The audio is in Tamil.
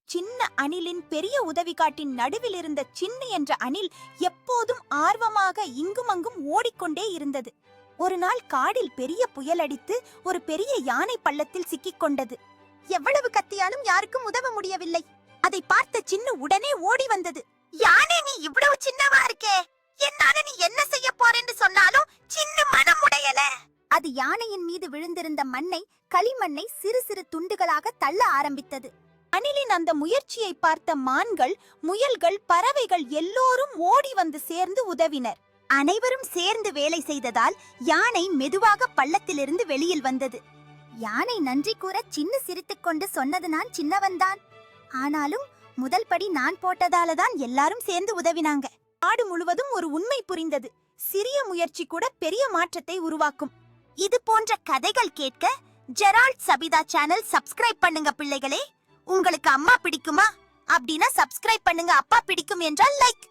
சின்ன அணிலின் பெரிய உதவிக்காட்டின் நடுவில் இருந்த சின்னு என்ற அணில் எப்போதும் ஆர்வமாக இங்குமங்கும் ஓடிக்கொண்டே இருந்தது. ஒரு நாள் காடில் பெரிய புயல் அடித்து ஒரு பெரிய யானை பள்ளத்தில் சிக்கிக் கொண்டது. எவ்வளவு கத்தியாலும் யாருக்கும் உதவ முடியவில்லை. அதை பார்த்த சின்னு உடனே ஓடி வந்தது. யானை, நீ இவ்வளவு சின்னவா இருக்கே, என்னால நீ என்ன செய்ய போறேன்னு சொன்னாலும் சின்ன மனம் உடையல. அது யானையின் மீது விழுந்திருந்த மண்ணை, களிமண்ணை சிறு சிறு துண்டுகளாக தள்ள ஆரம்பித்தது. அணிலின் அந்த முயற்சியை பார்த்த மான்கள், முயல்கள், பறவைகள் எல்லோரும் ஓடி வந்து சேர்ந்து உதவினர். அனைவரும் சேர்ந்து வேலை செய்ததால் யானை மெதுவாக பள்ளத்திலிருந்து வெளியில் வந்தது. யானை நன்றி கூற சின்னு சிரித்துக்கொண்டு சொன்னது, நான் சின்னவன்தான், ஆனாலும் முதல் படி நான் போட்டதாலதான் எல்லாரும் சேர்ந்து உதவினாங்க. நாடு முழுவதும் ஒரு உண்மை புரிந்தது. சிறிய முயற்சி கூட பெரிய மாற்றத்தை உருவாக்கும். இது போன்ற கதைகள் கேட்க ஜெரால்ட் சபிதா சேனல் சப்ஸ்கிரைப் பண்ணுங்க பிள்ளைகளே. உங்களுக்கு அம்மா பிடிக்குமா? அப்படின்னா சப்ஸ்கிரைப் பண்ணுங்க. அப்பா பிடிக்கும் என்றால் லைக்.